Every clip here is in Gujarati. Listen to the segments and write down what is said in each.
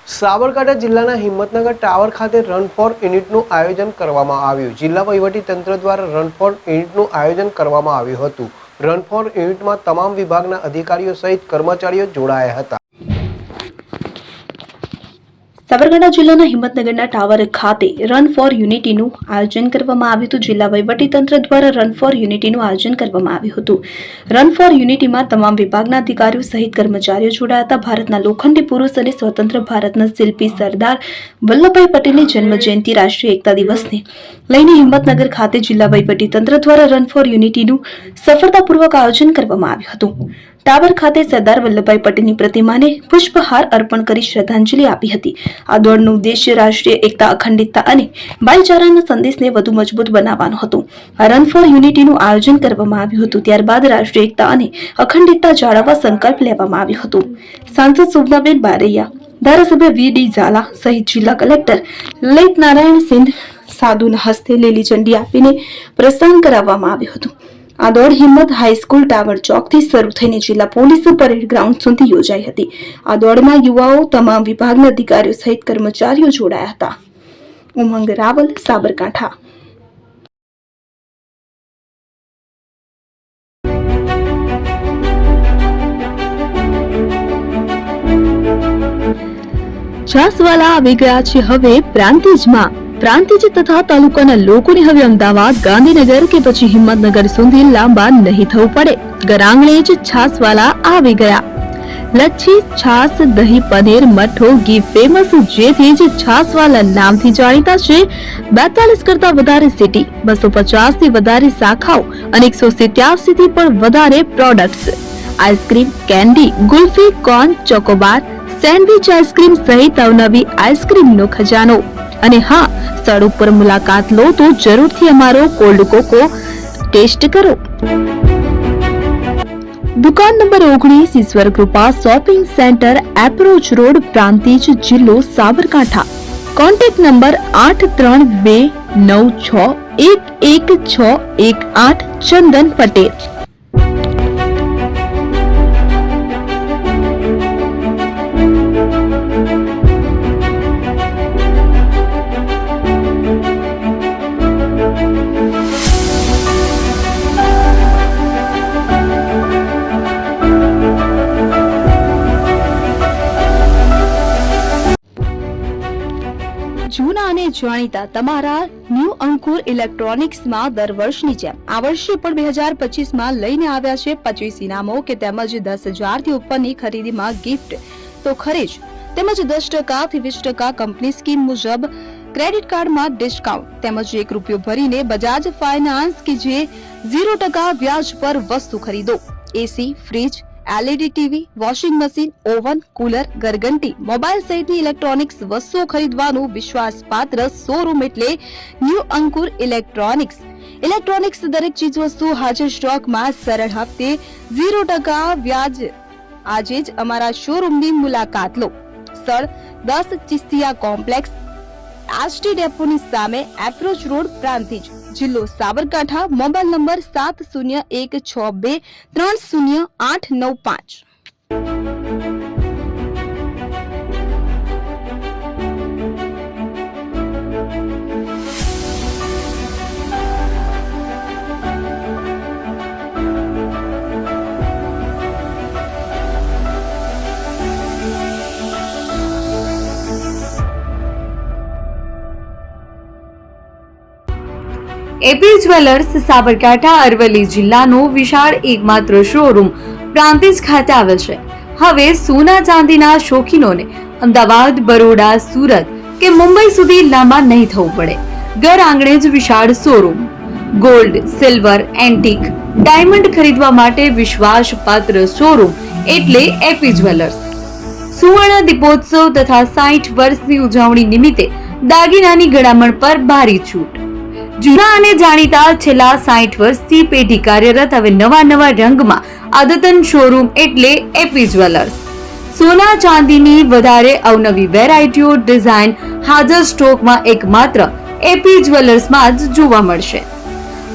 સાબરકાંઠા જિલ્લાના હિંમતનગર ટાવર ખાતે રન ફોર યુનિટનું આયોજન કરવામાં આવ્યું. જિલ્લા વહીવટીતંત્ર દ્વારા રન ફોર યુનિટનું આયોજન કરવામાં આવ્યું હતું. રન ફોર યુનિટમાં તમામ વિભાગના અધિકારીઓ સહિત કર્મચારીઓ જોડાયા હતા. સાબરકાંઠા જિલ્લાના હિંમતનગરના ટાવર ખાતે રન ફોર યુનિટીનું આયોજન કરવામાં આવ્યું હતું. જિલ્લા વહીવટીતંત્ર દ્વારા રન ફોર યુનિટીનું આયોજન કરવામાં આવ્યું હતું. રન ફોર યુનિટીમાં તમામ વિભાગના અધિકારીઓ સહિત કર્મચારીઓ જોડાયા હતા. ભારતના લોખંડી પુરુષ અને સ્વતંત્ર ભારતના શિલ્પી સરદાર વલ્લભભાઈ પટેલની જન્મજયંતિ રાષ્ટ્રીય એકતા દિવસને લઈને હિંમતનગર ખાતે જિલ્લા વહીવટીતંત્ર દ્વારા રન ફોર યુનિટીનું સફળતાપૂર્વક આયોજન કરવામાં આવ્યું હતું. ટાવર ખાતે સરદાર વલ્લભભાઈ પટેલની પ્રતિમાને પુષ્પહાર અર્પણ કરી શ્રદ્ધાંજલિ આપી હતી. આ દોડનો ઉદ્દેશ્ય રાષ્ટ્રીય એકતા, અખંડિતતા અને ભાઈચારાના સંદેશને વધુ મજબૂત બનાવવાનો હતો. આ રન ફોર યુનિટીનું આયોજન કરવામાં આવ્યું હતું. ત્યારબાદ રાષ્ટ્રીય એકતા અને અખંડિતતા જાળવવા સંકલ્પ લેવામાં આવ્યો હતો. સાંસદ શોભનાબેન બારૈયા, ધારાસભ્ય વી.ડી. ઝાલા સહિત જિલ્લા કલેક્ટર લલિત નારાયણ સિંધ સાધુના હસ્તે લીલી ઝંડી આપીને પ્રસ્થાન કરાવવામાં આવ્યું હતું. આ દોડ હિંમત હાઈસ્કૂલ ટાવર ચોકથી શરૂ થઈને જિલ્લા પોલીસ પરેડ ગ્રાઉન્ડ સુધી યોજાઈ હતી. આ દોડમાં યુવાઓ, તમામ વિભાગના અધિકારીઓ સહિત કર્મચારીઓ જોડાયા હતા. ઉમંગ રાવલ, સાબરકાંઠા. છાસવાલા આવી ગયા છે હવે પ્રાંતિજમાં. પ્રાંતિજ તથા તાલુકાના લોકોને હવે અમદાવાદ, ગાંધીનગર કે પછી હિંમતનગર સુધી લાંબા નહીં થવું પડે. ઘરઆંગણે જ છાસવાલા આવી ગયા. લચ્છી, છાસ, દહીં, પનીર, મઠ્ઠો, ઘી ફેમસ, જેથી જ છાસવાલા નામથી જાણીતા છે. 42 કરતા વધારે સિટી, 250 થી વધારે શાખાઓ અને 187 થી પણ વધારે products. Ice cream, candy, kulfi, corn, Chocobar, sandwich ice cream સહિત અવનવી આઈસ્ક્રીમનો ખજાનો. અને હા, સ્થળ ઉપર મુલાકાત લો તો જરૂરથી અમારો કોલ્ડ કોકો ટેસ્ટ કરો. દુકાન number 19, Ishwar Krupa shopping centre, approach road, Prantij, જિલ્લો સાબરકાંઠા. Contact number 8329611618. ચંદન પટેલ. જૂના અને જાણીતા તમારા ન્યૂ અંકુર ઇલેક્ટ્રોનિક્સમાં દર વર્ષની જેમ આ વર્ષે પણ 2025માં લઈને આવ્યા છે 25 ઇનામો કે તેમજ 10,000 થી ઉપરની ખરીદીમાં ગિફ્ટ તો ખરી જ, તેમજ 10% થી 20% કંપની સ્કીમ મુજબ ક્રેડિટ કાર્ડમાં ડિસ્કાઉન્ટ, તેમજ 1 રૂપિયો ભરીને બજાજ ફાઇનાન્સ કે જે 0% વ્યાજ પર વસ્તુ ખરીદો. AC, fridge, LED TV, washing machine, oven, cooler, ગરગંટી, મોબાઈલ સહિતની ઇલેક્ટ્રોનિક્સ વસ્તુઓ ખરીદવાનું વિશ્વાસપાત્ર શોરૂમ એટલે ન્યૂ અંકુર ઇલેક્ટ્રોનિક્સ. ઇલેક્ટ્રોનિક્સ દરેક ચીજ વસ્તુ હાજર સ્ટોકમાં, સરળ હપ્તે, 0% વ્યાજ. આજે જ અમારા શોરૂમની મુલાકાત લો. સ્થળ 10 ચિસ્તિયા કોમ્પ્લેક્સ, આષ્ટી ડેપોની સામે, એપ્રોચ રોડ, પ્રાંતિજ, જિલ્લો Sabarkantha. Mobile number 7016230895. AP jewellers Sabarkantha Aravalli જિલ્લાનો વિશાળ એકમાત્ર શોરૂમ પ્રાંતિજ ખાતે આવેલ છે. હવે સોના ચાંદીના શોખીનોને અમદાવાદ, બરોડા, સુરત કે મુંબઈ સુધી લાંબા નહીં થવું પડે. ઘર આંગણે જ વિશાળ showroom. Gold, silver, antique, diamond ખરીદવા માટે વિશ્વાસપાત્ર શોરૂમ એટલે એપી જ્વેલર્સ. સુવર્ણ દીપોત્સવ તથા 60 વર્ષની ઉજવણી નિમિત્તે દાગીનાની ગળામણ પર ભારી છૂટ. જૂના અને જાણીતા છેલ્લા 60 વર્ષથી પેઢી કાર્યરત હવે નવા રંગમાં અદ્યતન શોરૂમ એટલે એપી જ્વેલર્સ. સોના ચાંદીની વધારે અવનવી વેરાયટીઓ, ડિઝાઇન હાજર સ્ટોકમાં એકમાત્ર એપી જ્વેલર્સમાં જ જોવા મળશે.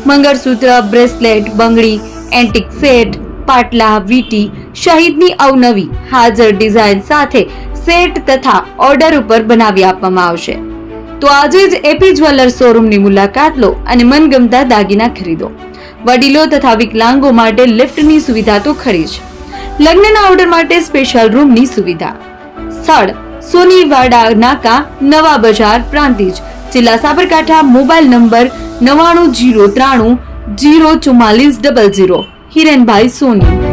મંગળસૂત્ર, બ્રેસલેટ, બંગડી, એન્ટિક સેટ, પાટલા, વીટી સહિતની અવનવી હાજર ડિઝાઇન સાથે સેટ તથા ઓર્ડર ઉપર બનાવી આપવામાં આવશે. તો આજે જ એપી જ્વેલર્સ શોરૂમની મુલાકાત લો અને મનગમતા દાગીના ખરીદો. વડીલો તથા વિકલાંગો માટે લિફ્ટની સુવિધા તો ખરી જ. લગ્નના ઓર્ડર માટે સ્પેશિયલ રૂમની સુવિધા. સ્થળ સોનીવાડા નાકા, નવા બજાર, પ્રાંતિજ, જિલ્લા સાબરકાંઠા. Mobile number 9903004400. હિરેનભાઈ સોની.